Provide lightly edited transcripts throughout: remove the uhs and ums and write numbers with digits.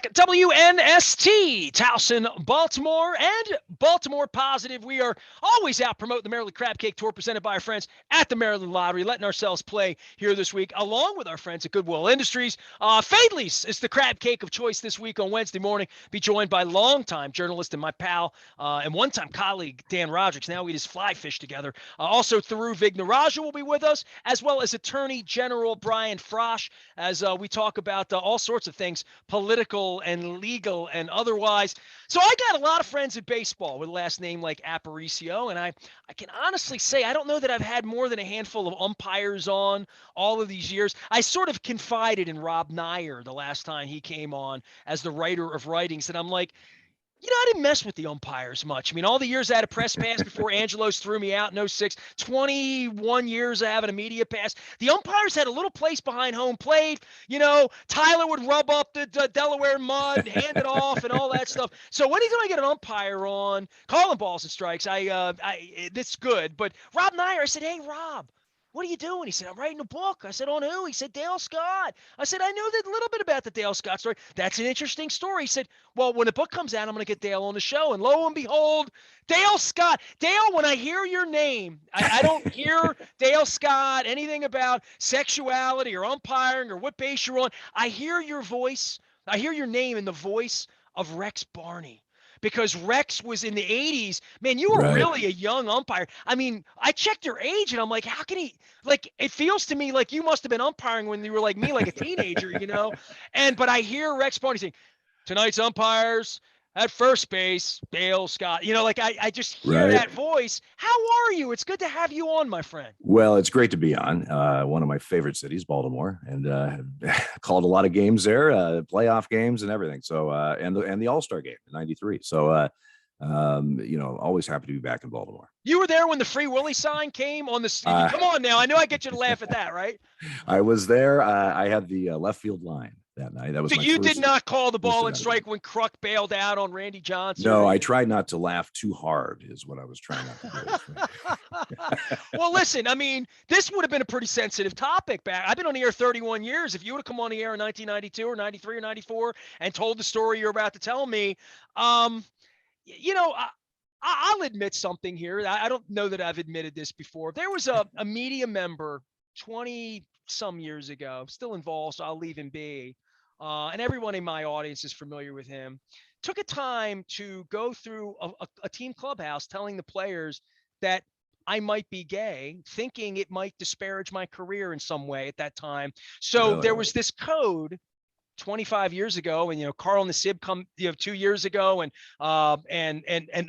back at WNST, Towson, Baltimore, and Baltimore Positive. We are always out promoting the Maryland Crab Cake Tour presented by our friends at the Maryland Lottery, letting ourselves play here this week, along with our friends at Goodwill Industries. Fadley's is the crab cake of choice this week on Wednesday morning. Be joined by longtime journalist and my pal and one-time colleague, Dan Rodricks. Now we just fly fish together. Also, Thiru Vignarajah will be with us, as well as Attorney General Brian Frosch, as we talk about all sorts of things, political and legal and otherwise. So I got a lot of friends in baseball with a last name like Aparicio, and I can honestly say I don't know that I've had more than a handful of umpires on all of these years. I sort of confided in Rob Nyer the last time he came on as the writer of writings, and I'm like, I didn't mess with the umpires much. I mean, all the years I had a press pass before Angelos threw me out in 06, 21 years of having a media pass. The umpires had a little place behind home plate. Tyler would rub up the Delaware mud, hand it off, and all that stuff. So anytime I get an umpire on, calling balls and strikes, that's good. But Rob Nyer, I said, hey, Rob, what are you doing? He said, I'm writing a book. I said, on who? He said, Dale Scott. I said, I know that little bit about the Dale Scott story. That's an interesting story. He said, well, when the book comes out, I'm going to get Dale on the show. And lo and behold, Dale Scott. Dale, when I hear your name, I don't hear Dale Scott, anything about sexuality or umpiring or what base you're on. I hear your voice. I hear your name in the voice of Rex Barney. Because Rex was in the 80s. Man, you were really a young umpire. I mean, I checked your age, and I'm like, how can he – like, it feels to me like you must have been umpiring when you were like me, like a teenager, But I hear Rex Barney saying, tonight's umpires at first base, Dale Scott. I just hear that voice. How are you? It's good to have you on, my friend. Well, it's great to be on. One of my favorite cities, Baltimore, and called a lot of games there, playoff games and everything. So, and the All-Star game in '93. So, always happy to be back in Baltimore. You were there when the Free Willy sign came on the. Come on now, I know I get you to laugh at that, right? I was there. I had the left field line that night. That was. So you did not call the ball and strike when Kruk bailed out on Randy Johnson? No, I tried not to laugh too hard is what I was trying not to do. Well, listen, I mean, this would have been a pretty sensitive topic back. I've been on the air 31 years. If you would have come on the air in 1992 or 93 or 94 and told the story you're about to tell me, I'll admit something here. I don't know that I've admitted this before. There was a media member 20 some years ago, still involved, so I'll leave him be. And everyone in my audience is familiar with him. Took a time to go through a team clubhouse telling the players that I might be gay, thinking it might disparage my career in some way at that time. So there was this code 25 years ago, and Carl Nassib come 2 years ago, and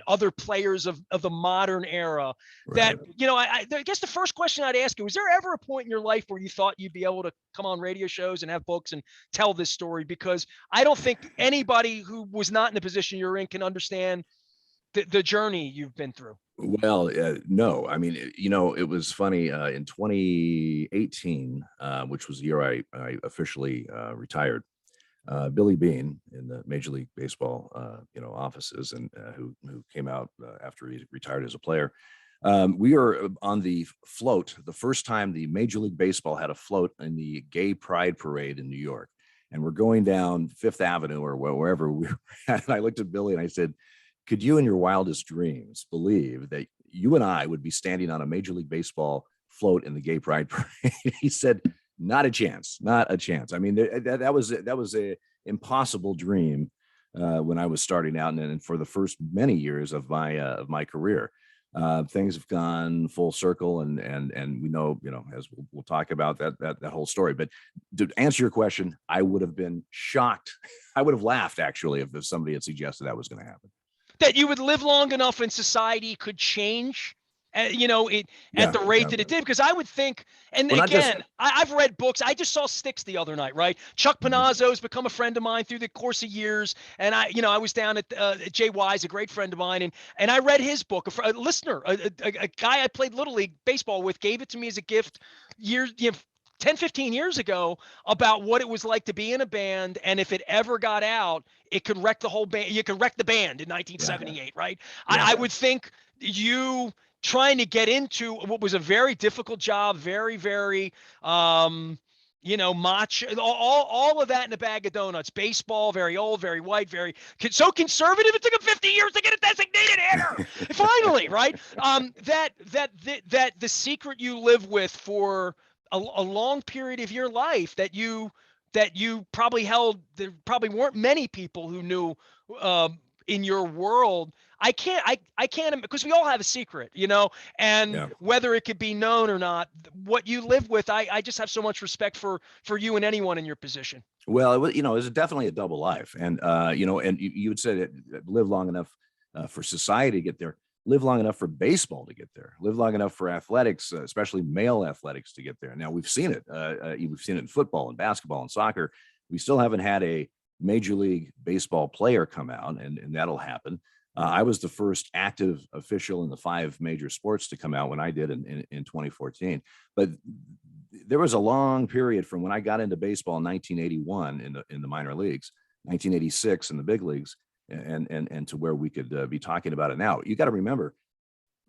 other players of the modern era. That I guess the first question I'd ask you: was there ever a point in your life where you thought you'd be able to come on radio shows and have books and tell this story? Because I don't think anybody who was not in the position you're in can understand the journey you've been through. Well, no, I mean, it was funny in 2018, which was the year I officially retired. Billy Beane in the Major League Baseball, offices, and who came out after he retired as a player. We were on the float the first time the Major League Baseball had a float in the Gay Pride Parade in New York, and we're going down Fifth Avenue or wherever we were at. And I looked at Billy and I said, "Could you, in your wildest dreams, believe that you and I would be standing on a Major League Baseball float in the Gay Pride Parade?" He said, not a chance, not a chance. I mean, that was a impossible dream when I was starting out, and for the first many years of my career. Things have gone full circle, and we know, as we'll talk about that whole story. But to answer your question, I would have been shocked. I would have laughed actually if somebody had suggested that was going to happen. That you would live long enough and society could change. At the rate that it did, because I would think, and well, again, I've read books. I just saw Sticks the other night, right? Chuck Panazzo's become a friend of mine through the course of years, and I was down at Jay Wise, a great friend of mine, and I read his book. A listener, a guy I played Little League baseball with, gave it to me as a gift 10, 15 years ago, about what it was like to be in a band, and if it ever got out, it could wreck the whole band. You could wreck the band in 1978, right? Yeah. I would think you trying to get into what was a very difficult job, very, very matcha, all of that in a bag of donuts. Baseball, very old, very white, so conservative. It took him 50 years to get a designated hitter. Finally, right? That the secret you live with for a long period of your life that you probably held. There probably weren't many people who knew in your world. I can't, because we all have a secret, and Yeah. whether it could be known or not, what you live with, I just have so much respect for you and anyone in your position. Well, it was definitely a double life, and and you would say that live long enough for society to get there, live long enough for baseball to get there, live long enough for athletics, especially male athletics, to get there. Now we've seen it. We've seen it in football and basketball and soccer. We still haven't had a major league baseball player come out, and that'll happen. I was the first active official in the 5 major sports to come out when I did in 2014. But there was a long period from when I got into baseball in 1981 in the minor leagues, 1986 in the big leagues, and to where we could be talking about it now. You got to remember,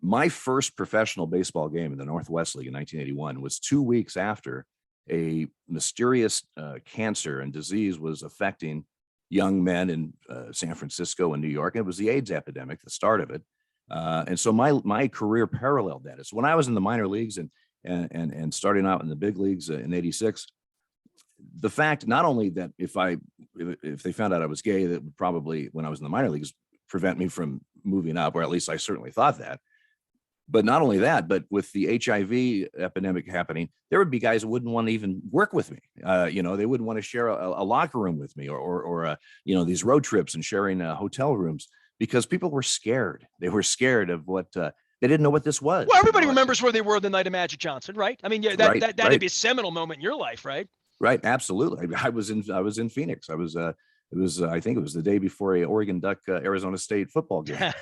my first professional baseball game in the Northwest League in 1981 was 2 weeks after a mysterious cancer and disease was affecting young men in San Francisco and New York. It was the AIDS epidemic, the start of it. And so my career paralleled that. So when I was in the minor leagues and starting out in the big leagues in '86, the fact not only that if they found out I was gay, that would probably, when I was in the minor leagues, prevent me from moving up, or at least I certainly thought that. But not only that, but with the HIV epidemic happening, there would be guys who wouldn't want to even work with me. They wouldn't want to share a locker room with me, or these road trips and sharing hotel rooms, because people were scared. They were scared of what they didn't know what this was. Well, everybody remembers where they were the night of Magic Johnson, right? I mean, yeah, that'd right. be a seminal moment in your life, right? Right, absolutely. I was in Phoenix. I think it was the day before a Oregon Duck Arizona State football game.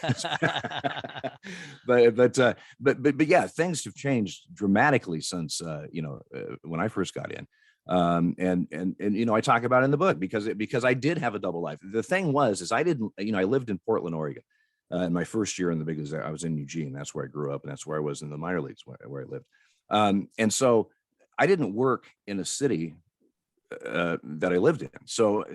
but yeah, things have changed dramatically since when I first got in. And I talk about it in the book because I did have a double life. The thing is I lived in Portland, Oregon. In my first year in the big leagues, I was in Eugene. That's where I grew up, and that's where I was in the minor leagues where I lived. And so I didn't work in a city that I lived in. So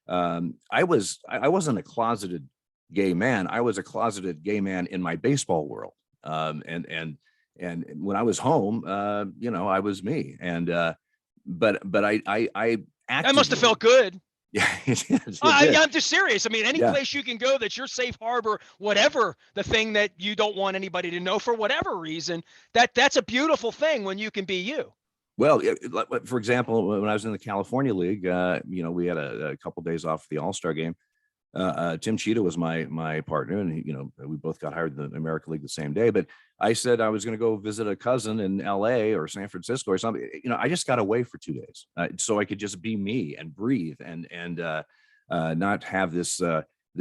I wasn't a closeted gay man. I was a closeted gay man in my baseball world. And when I was home, I was me. And but I actively, that must have felt good. Yeah, I'm just serious. I mean, any place you can go that's your safe harbor, whatever the thing that you don't want anybody to know for whatever reason, that's a beautiful thing when you can be you. Well, for example, when I was in the California League, we had a couple of days off the All-Star game. Tim Cheetah was my partner, and we both got hired in the American League the same day. But I said I was going to go visit a cousin in LA or San Francisco or something. I just got away for 2 days so I could just be me and breathe and not have this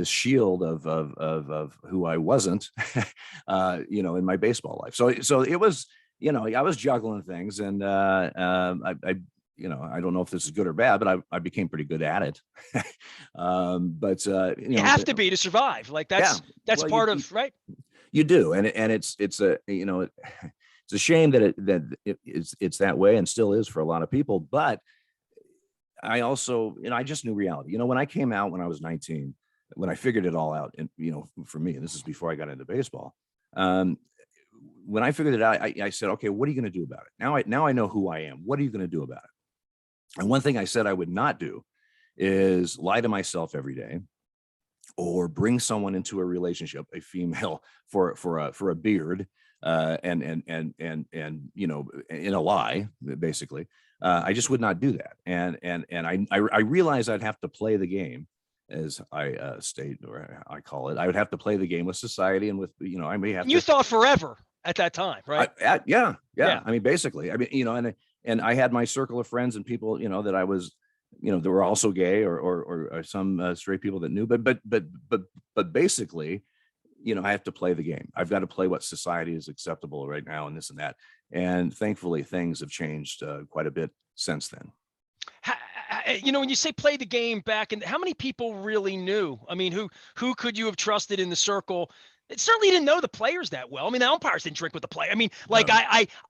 shield of who I wasn't, in my baseball life. So it was. I was juggling things, and I don't know if this is good or bad, but I became pretty good at it. But you have to be to survive. Like that's part of right. You do, and it's a it's a shame that it's that way, and still is for a lot of people. But I also, I just knew reality. When I came out when I was 19, when I figured it all out, and for me, and this is before I got into baseball. When I figured it out, I said, okay, what are you going to do about it? Now I know who I am. What are you going to do about it? And one thing I said I would not do is lie to myself every day, or bring someone into a relationship, a female, for a beard, and in a lie, basically. I just would not do that. And I realized I'd have to play the game, as I state, or I call it. I would have to play the game with society and with, I may have. You thought forever at that time, right? Yeah. I mean, basically, and I had my circle of friends and people, that I was, that were also gay or some straight people that knew, but basically, I have to play the game. I've got to play what society is acceptable right now, and this and that. And thankfully, things have changed quite a bit since then. When you say play the game back, and how many people really knew? I mean, who could you have trusted in the circle It certainly didn't know the players that well. I mean, the umpires didn't drink with the play. I mean, like No.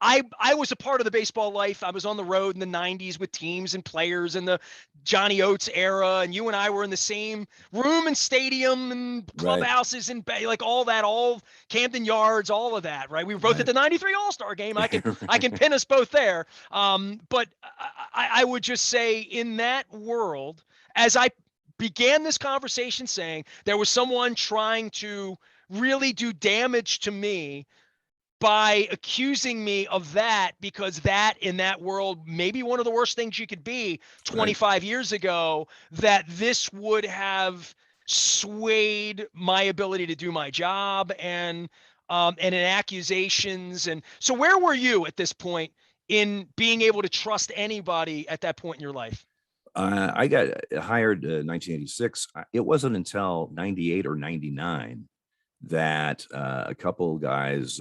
I was a part of the baseball life. I was on the road in the '90s with teams and players in the Johnny Oates era, and you and I were in the same room and stadium and Right. clubhouses and like all that, all Camden Yards, all of that, right? We were both at Right. the '93 All-Star game. I can pin us both there. But I would just say in that world, as I began this conversation saying there was someone trying to really do damage to me by accusing me of that, because that in that world maybe one of the worst things you could be Right. 25 years ago, that this would have swayed my ability to do my job and in accusations. And so where were you at this point in being able to trust anybody at that point in your life? I got hired in 1986. It wasn't until 98 or 99 that a couple guys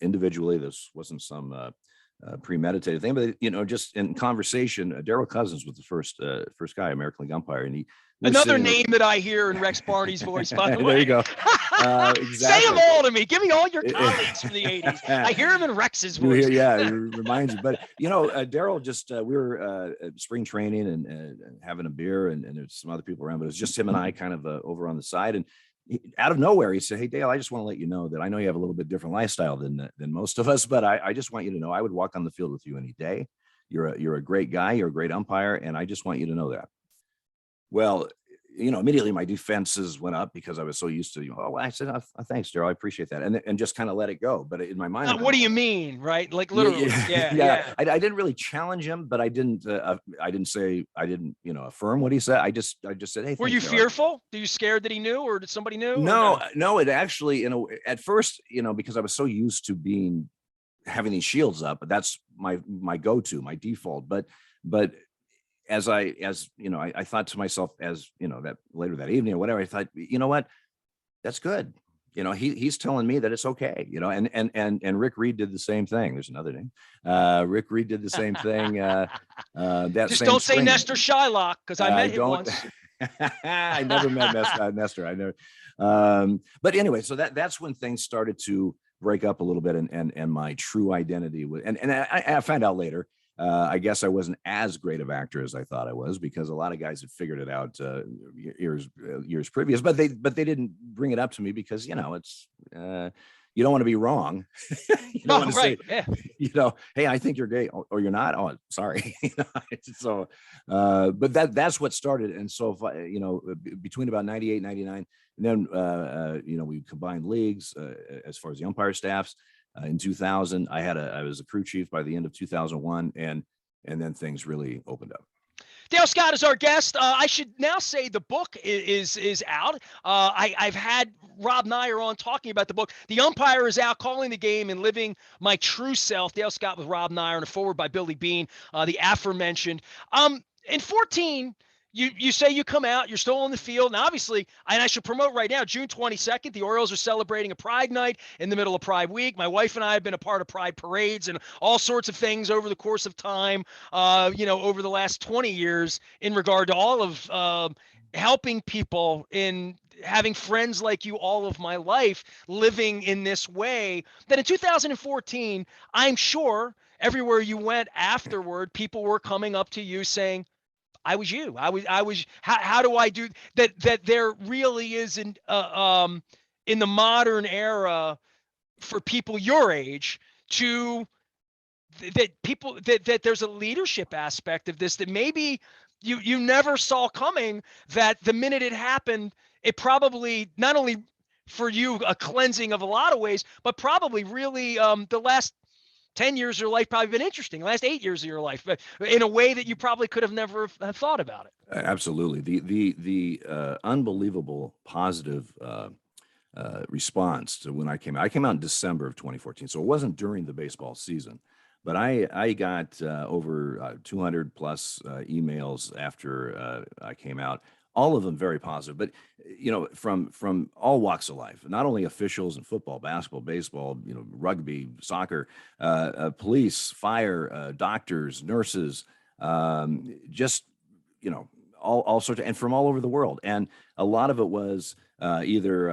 individually, this wasn't some premeditated thing, but just in conversation, Daryl Cousins was the first guy, American League umpire, and we were Another sitting. name that I hear in Rex Barney's voice, by the There you way. go. Say them Exactly. all to me. Give me all your colleagues from the 80s. I hear him in Rex's You voice. hear, yeah, it reminds you. But Daryl just we were at spring training and having a beer, and there's some other people around, but it was just him and I kind of over on the side. And out of nowhere, he said, "Hey, Dale, I just want to let you know that I know you have a little bit different lifestyle than most of us, but I just want you to know I would walk on the field with you any day. You're a great guy. You're a great umpire, and I just want you to know that." Well, immediately my defenses went up because I was so used to, oh, I said, thanks, Daryl, I appreciate that. And just kind of let it go. But in my mind, I'm What going, do you mean, right? Like yeah, literally. yeah, Yeah, yeah. yeah. I didn't really challenge him, but I didn't say, I didn't, affirm what he said. I just said, hey, Were thanks, you Daryl. fearful? Were you scared that he knew, or did somebody knew, or No, no? no, it actually, at first, because I was so used to having these shields up, but that's my go-to, my default. But I thought to myself, as that later that evening or whatever, I thought, you know what, that's good. He's telling me that it's okay. And Rick Reed did the same thing. There's another name. Rick Reed did the same thing that Just same don't say spring. Nestor Shylock, because I I met him don't. once. I never met Nestor. I never. But anyway, so that's when things started to break up a little bit, and my true identity was. And I found out later. I guess I wasn't as great of actor as I thought I was, because a lot of guys had figured it out years previous, but they didn't bring it up to me because it's you don't want to be wrong. You don't want Oh, to say, right. Yeah. hey, I think you're gay, or you're not. Oh, sorry. So, but that's what started. And so, if between about 98, 99, and then, we combined leagues as far as the umpire staffs. In 2000, I was a crew chief by the end of 2001, and then things really opened up. Dale Scott is our guest. I should now say the book is out. I've had Rob Nyer on talking about the book. The Umpire is out, calling the game and living my true self. Dale Scott with Rob Nyer, and a forward by Billy Bean, the aforementioned. In 14, you say you come out, you're still on the field, and obviously, and I should promote right now, June 22nd, the Orioles are celebrating a Pride Night in the middle of Pride Week. My wife and I have been a part of Pride parades and all sorts of things over the course of time, over the last 20 years, in regard to all of helping people, in having friends like you all of my life, living in this way. That in 2014, I'm sure everywhere you went afterward, people were coming up to you saying, I was you. How do I do that? That there really is in the modern era, for people your age, to that there's a leadership aspect of this that maybe you never saw coming, that the minute it happened, it probably not only for you a cleansing of a lot of ways, but probably really the last 10 years of your life probably been interesting. The last 8 years of your life, but in a way that you probably could have never have thought about it. Absolutely, the unbelievable positive response to when I came out. I came out in December of 2014, so it wasn't during the baseball season. But I got over 200 plus emails after I came out. All of them very positive, but from all walks of life, not only officials in football, basketball, baseball, rugby, soccer, police, fire, doctors, nurses, just all sorts of, and from all over the world. And a lot of it was either,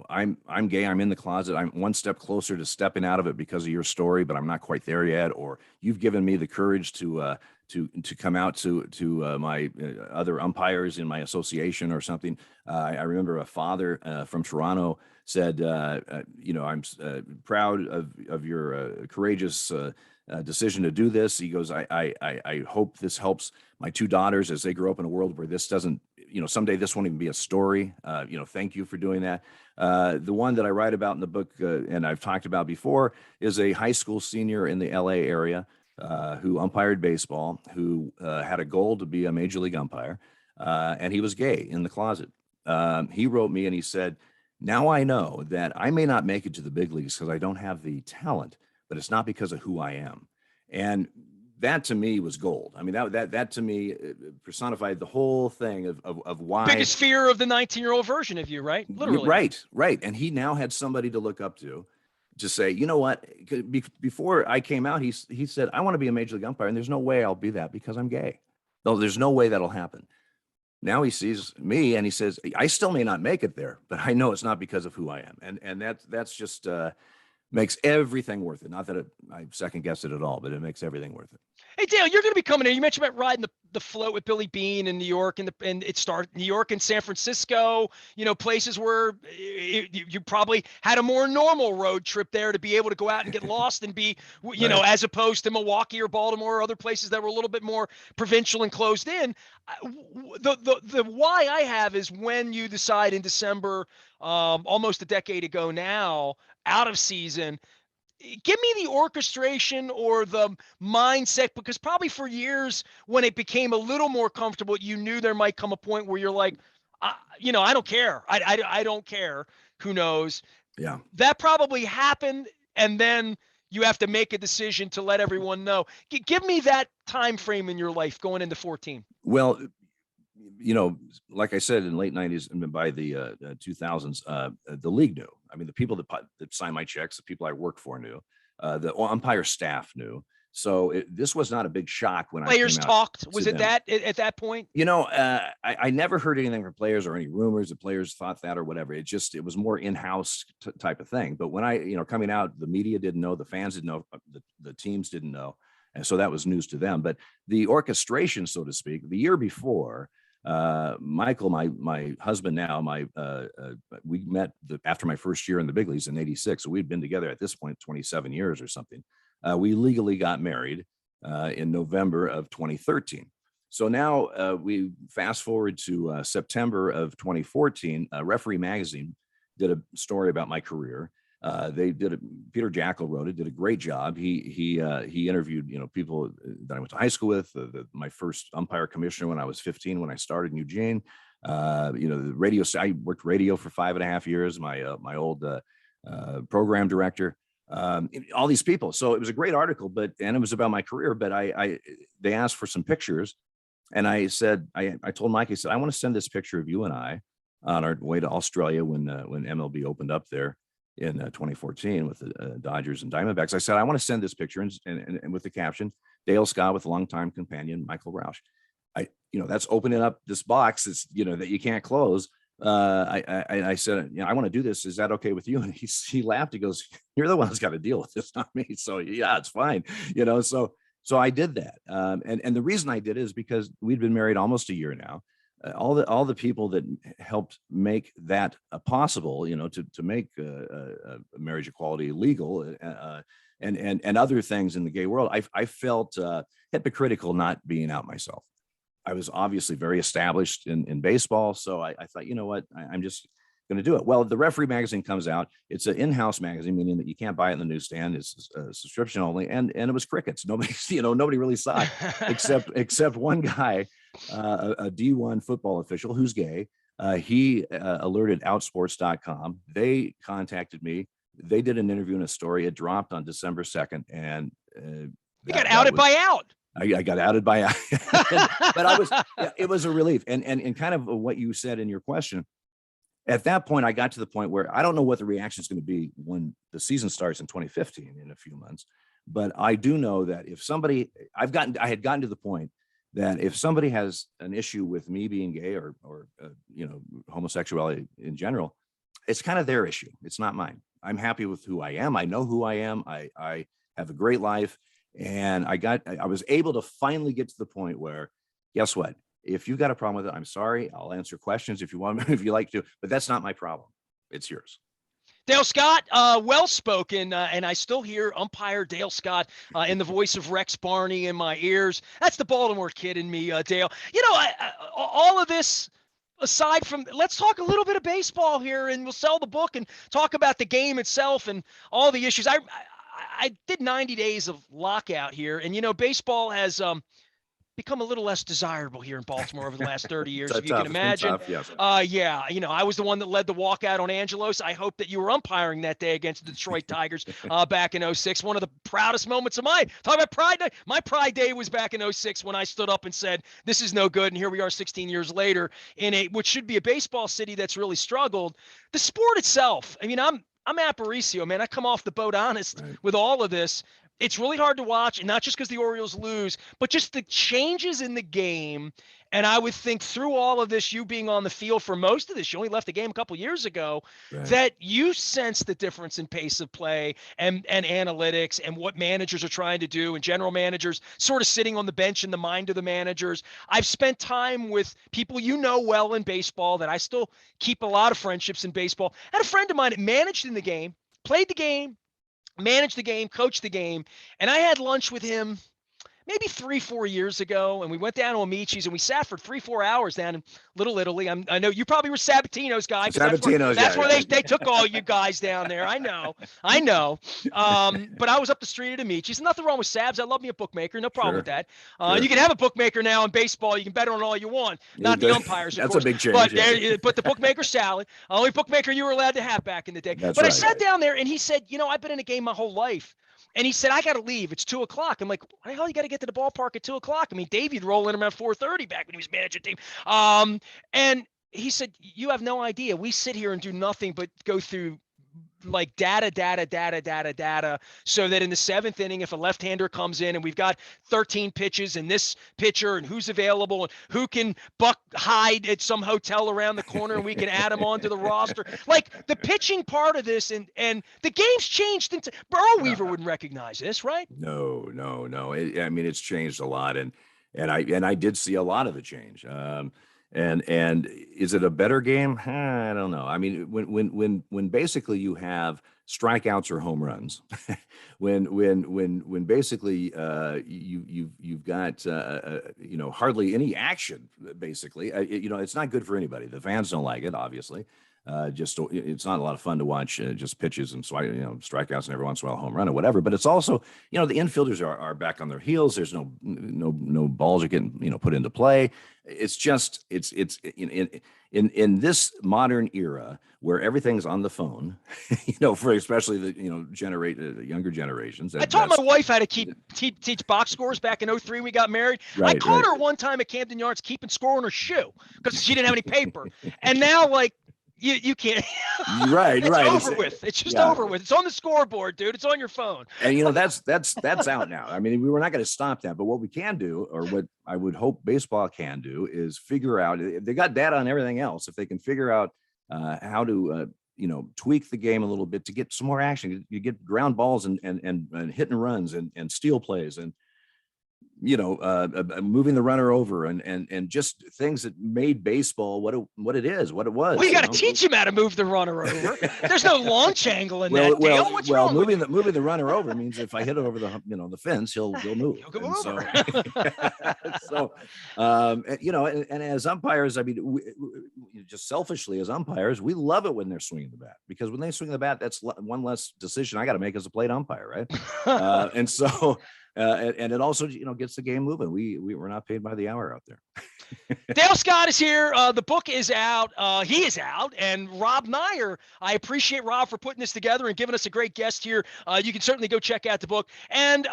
I'm gay, I'm in the closet, I'm one step closer to stepping out of it because of your story, but I'm not quite there yet. Or you've given me the courage to come out to my other umpires in my association or something. I remember a father from Toronto said, I'm proud of your courageous decision to do this. He goes, I hope this helps my two daughters as they grow up in a world where this doesn't, someday this won't even be a story. Thank you for doing that. The one that I write about in the book, and I've talked about before, is a high school senior in the LA area who umpired baseball, who had a goal to be a major league umpire, and he was gay in the closet. He wrote me and he said, now I know that I may not make it to the big leagues because I don't have the talent, but it's not because of who I am. And that to me was gold. I mean, that to me personified the whole thing of why. Biggest fear of the 19-year-old version of you, right? Literally. Right. And he now had somebody to look up to say, you know what, before I came out, he said, I want to be a major league umpire, and there's no way I'll be that because I'm gay. No, there's no way that'll happen. Now he sees me and he says, I still may not make it there, but I know it's not because of who I am. And that's just makes everything worth it. Not that I second guess it at all, but it makes everything worth it. Hey, Dale, you're going to be coming in. You mentioned about riding the float with Billy Beane in New York, and it started New York and San Francisco, places where you probably had a more normal road trip there to be able to go out and get lost and be, Right. As opposed to Milwaukee or Baltimore or other places that were a little bit more provincial and closed in. The why I have is when you decide in December, almost a decade ago now, out of season, give me the orchestration or the mindset, because probably for years when it became a little more comfortable, you knew there might come a point where you're like, I don't care. I don't care. Who knows? Yeah. That probably happened. And then you have to make a decision to let everyone know. Give me that time frame in your life going into 14. Well, like I said, in the late 90s and by the 2000s, the league knew. I mean, the people that signed my checks, the people I worked for knew, the umpire staff knew. So this was not a big shock when players I came talked. Out was it that at that point? I never heard anything from players or any rumors that players thought that or whatever. It was more in-house type of thing. But when I, coming out, the media didn't know, the fans didn't know, the teams didn't know. And so that was news to them. But the orchestration, so to speak, the year before, Michael, my husband now, we met after my first year in the big leagues in '86. So we'd been together at this point 27 years or something. We legally got married in November of 2013. So now we fast forward to September of 2014. Referee Magazine did a story about my career. They did Peter Jackal wrote it, did a great job. He interviewed, people that I went to high school with, my first umpire commissioner when I was 15, when I started in Eugene. The radio, I worked radio for 5.5 years. My old program director, all these people. So it was a great article, and it was about my career, but they asked for some pictures. And I said, I told Mike, I said, I want to send this picture of you and I on our way to Australia when MLB opened up there in 2014 with the Dodgers and Diamondbacks. I said, I want to send this picture and with the caption, Dale Scott with longtime companion, Michael Roush. That's opening up this box that's, that you can't close. I said, I want to do this. Is that okay with you? And he laughed. He goes, you're the one who's got to deal with this, not me. So yeah, it's fine. So I did that. And the reason I did it is because we'd been married almost a year now. All the people that helped make that possible, to make marriage equality legal, and other things in the gay world, I felt hypocritical not being out myself. I was obviously very established in baseball, so I thought, you know what, I'm just going to do it. Well, the Referee Magazine comes out. It's an in-house magazine, meaning that you can't buy it in the newsstand. It's subscription only, and it was crickets. Nobody really saw it except one guy, a D1 football official who's gay. He alerted Outsports.com. They contacted me. They did an interview and a story. It dropped on December 2nd, and you got outed by out. I got outed by out, but it was a relief. And kind of what you said in your question. At that point, I got to the point where I don't know what the reaction is going to be when the season starts in 2015 in a few months, but I do know that if somebody, I had gotten to the point that if somebody has an issue with me being gay or homosexuality in general, it's kind of their issue. It's not mine. I'm happy with who I am. I know who I am. I have a great life. And I was able to finally get to the point where, guess what? If you got a problem with it, I'm sorry. I'll answer questions if you want, if you like to, but that's not my problem. It's yours. Dale Scott, well-spoken, and I still hear umpire Dale Scott in the voice of Rex Barney in my ears. That's the Baltimore kid in me, Dale. All of this aside from, let's talk a little bit of baseball here, and we'll sell the book and talk about the game itself and all the issues. I did 90 days of lockout here, and baseball has become a little less desirable here in Baltimore over the last 30 years, if you can imagine. Yes. Yeah, I was the one that led the walkout on Angelos. I hope that you were umpiring that day against the Detroit Tigers back in 06. One of the proudest moments of talk about pride day. My pride day was back in 06 when I stood up and said, this is no good. And here we are 16 years later in which should be a baseball city that's really struggled. The sport itself, I'm Aparicio, man. I come off the boat honest with all of this. It's really hard to watch, and not just because the Orioles lose, but just the changes in the game. And I would think through all of this, you being on the field for most of this, you only left the game a couple years ago, that you sense the difference in pace of play and analytics and what managers are trying to do, and general managers sort of sitting on the bench in the mind of the managers. I've spent time with people well in baseball that I still keep a lot of friendships in baseball. I had a friend of mine that managed in the game, played the game, managed the game, coached the game, and I had lunch with him maybe 3-4 years ago, and we went down to Amici's, and we sat for 3-4 hours down in Little Italy. I know you probably were Sabatino's guy. That's where they took all you guys down there. I know. But I was up the street at Amici's. Nothing wrong with Sabs. I love me a bookmaker. No problem with that. You can have a bookmaker now in baseball. You can bet on all you want. Not the umpires, of That's course. A big change. But the bookmaker salad, only bookmaker you were allowed to have back in the day. That's but I sat down there, and he said, I've been in a game my whole life. And he said, I got to leave. It's 2:00. I'm like, why the hell you got to get to the ballpark at 2:00? I mean, Davey'd roll in around 4:30 back when he was managing the team. And he said, you have no idea. We sit here and do nothing but go through like data, so that in the 7th inning, if a left-hander comes in and we've got 13 pitches and this pitcher and who's available and who can hide at some hotel around the corner and we can add them onto the roster. Like the pitching part of this and the game's changed. Burrow Weaver wouldn't recognize this, right? No. It's changed a lot. And I did see a lot of the change. And is it a better game? I don't know. I mean, when basically you have strikeouts or home runs, when basically you've got hardly any action. Basically, it's not good for anybody. The fans don't like it, obviously. It's not a lot of fun to watch just pitches and strikeouts and every once in a while home run or whatever. But it's also the infielders are back on their heels. There's no balls are getting put into play. It's just it's in this modern era where everything's on the phone, for especially the younger generations. I taught my wife how to teach box scores back in 03. We got married. I caught her one time at Camden Yards keeping score on her shoe because she didn't have any paper. And now you can't. Right. It's over with. It's just over with. It's on the scoreboard, dude. It's on your phone. And that's out now. I mean, we were not going to stop that, but what we can do, or what I would hope baseball can do, is figure out. They got data on everything else. If they can figure out how to tweak the game a little bit to get some more action, you get ground balls and hit and runs and steal plays and moving the runner over and just things that made baseball what it was. Well, you got to teach him how to move the runner over. There's no launch angle in that deal. What's wrong moving the runner over means if I hit it over the fence, he'll move. He'll go over. And as umpires, I mean, just selfishly as umpires, we love it when they're swinging the bat, because when they swing the bat, that's one less decision I got to make as a plate umpire, right? And so. And it also, gets the game moving. We're not paid by the hour out there. Dale Scott is here. The book is out. He is out. And Rob Nyer, I appreciate Rob for putting this together and giving us a great guest here. You can certainly go check out the book. And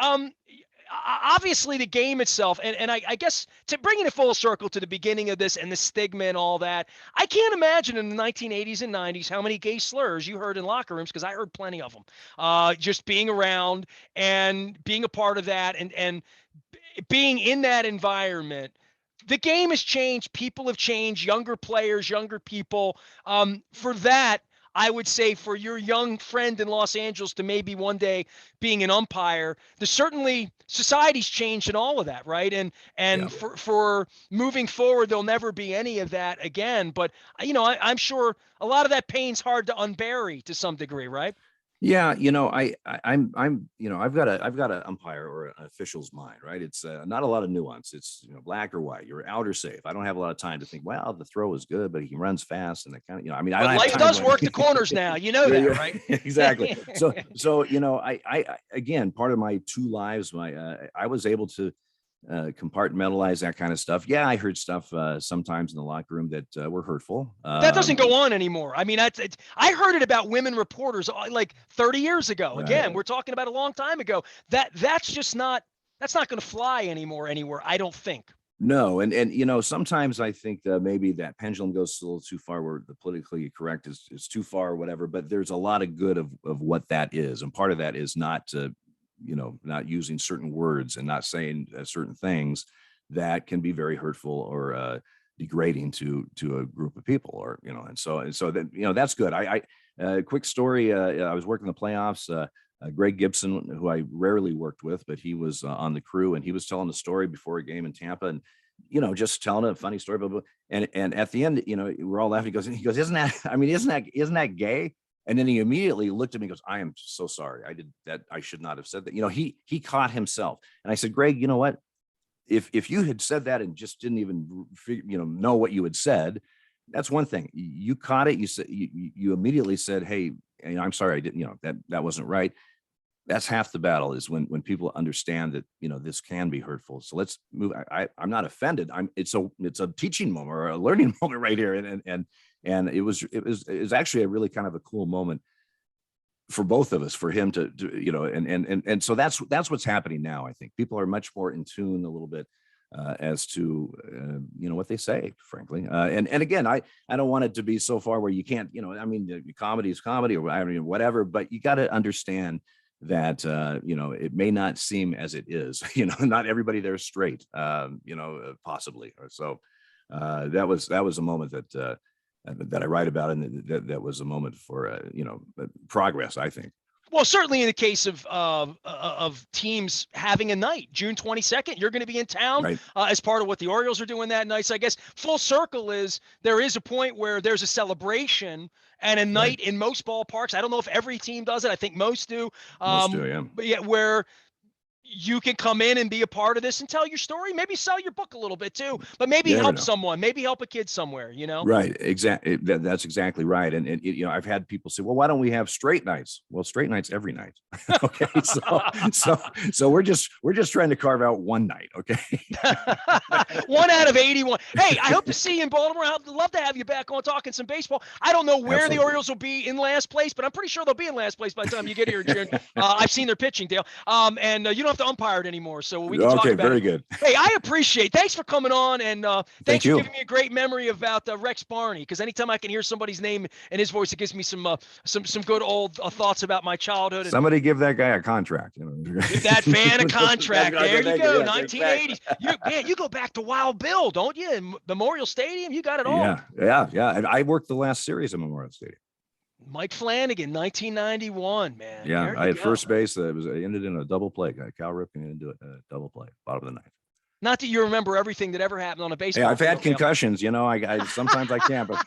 obviously the game itself, and I guess to bring it full circle to the beginning of this and the stigma and all that, I can't imagine in the 1980s and 90s how many gay slurs you heard in locker rooms, because I heard plenty of them. Just being around and being a part of that, and being in that environment, the game has changed. People have changed, younger players, younger people. For that, I would say for your young friend in Los Angeles to maybe one day being an umpire, there's certainly society's changed and all of that, right? And Yeah. for moving forward, there'll never be any of that again. But I'm sure a lot of that pain's hard to unbury to some degree, right? Yeah, I'm, I've got a umpire or an official's mind, right? It's not a lot of nuance. It's black or white. You're out or safe. I don't have a lot of time to think. Well, the throw is good, but he runs fast, and that kind of, I mean, I But don't have life time. does work the corners now. You know that, right? Exactly. So I again, part of my two lives, I was able to compartmentalize that kind of stuff. Yeah, I heard stuff sometimes in the locker room that were hurtful. That doesn't go on anymore. I mean, I heard it about women reporters like 30 years ago. Right. Again, we're talking about a long time ago. That's not going to fly anymore anywhere, I don't think. No, and sometimes I think that maybe that pendulum goes a little too far, where the politically correct is too far or whatever. But there's a lot of good of what that is, and part of that is not not using certain words and not saying certain things that can be very hurtful or degrading to a group of people, or and so that that's good. Quick story. I was working the playoffs. Greg Gibson, who I rarely worked with, but he was on the crew, and he was telling a story before a game in Tampa, and just telling a funny story, blah, blah, and at the end, we're all laughing. He goes, isn't that gay? And then he immediately looked at me and goes, I am so sorry. I did that. I should not have said that. He caught himself. And I said, Greg, you know what? If you had said that and just didn't even know what you had said, that's one thing. You caught it. You said, you immediately said, hey, I'm sorry. I didn't, that wasn't right. That's half the battle, is when people understand that, this can be hurtful. So let's move. I'm not offended. It's a teaching moment or a learning moment right here. And it was actually a really kind of a cool moment for both of us, for him to and so that's what's happening now. I think people are much more in tune a little bit as to what they say, frankly. And again, I don't want it to be so far where you can't, I mean, comedy is comedy, or I mean, whatever, but you got to understand that it may not seem as it is. Not everybody there is straight, possibly. So that was a moment that I write about, and that was a moment for progress, I think. Well, certainly in the case of teams having a night, June 22nd, you're going to be in town, right, as part of what the Orioles are doing that night. So I guess full circle is there is a point where there's a celebration and a night in most ballparks. I don't know if every team does it. I think most do. Most do, yeah. But yeah, where you can come in and be a part of this and tell your story, maybe sell your book a little bit too, but maybe help someone, maybe help a kid somewhere, Right. Exactly. That's exactly right. And I've had people say, well, why don't we have straight nights? Well, straight nights every night. Okay. So we're just trying to carve out one night. Okay. 1 out of 81. Hey, I hope to see you in Baltimore. I'd love to have you back on talking some baseball. I don't know where the Orioles will be in last place, but I'm pretty sure they'll be in last place by the time you get here in June. I've seen their pitching, Dale. And you don't have to umpire it anymore, so we can talk about very it. Good. Hey, I appreciate. Thanks for coming on, and thanks for giving me a great memory about Rex Barney. Because anytime I can hear somebody's name and his voice, it gives me some good old thoughts about my childhood. Somebody give that guy a contract. Give that fan a contract. There you go. 1980s. You go back to Wild Bill, don't you? In Memorial Stadium, you got it all. Yeah. And I worked the last series at Memorial Stadium. Mike Flanagan, 1991, man. Yeah, I had first base. It ended in a double play. Cal Ripken into a double play, bottom of the ninth. Not that you remember everything that ever happened on a baseball field. I've had concussions. I sometimes I can't. But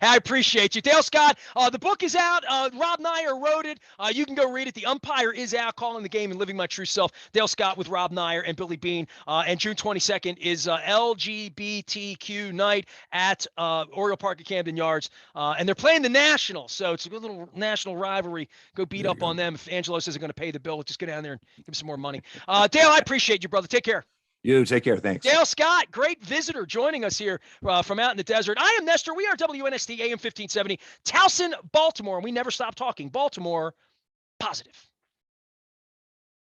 I appreciate you, Dale Scott. The book is out. Rob Nyer wrote it. You can go read it. The Umpire is out, calling the game and living my true self. Dale Scott with Rob Nyer and Billy Beane. And June 22nd is LGBTQ night at Oriole Park at Camden Yards. And they're playing the Nationals, so it's a good little national rivalry. Go beat up on them. If Angelos isn't going to pay the bill, just go down there and give him some more money. Dale, I appreciate you, brother. Take care. You take care. Thanks. Dale Scott, great visitor joining us here from out in the desert. I am Nestor. We are WNST AM 1570, Towson, Baltimore. And we never stop talking Baltimore positive.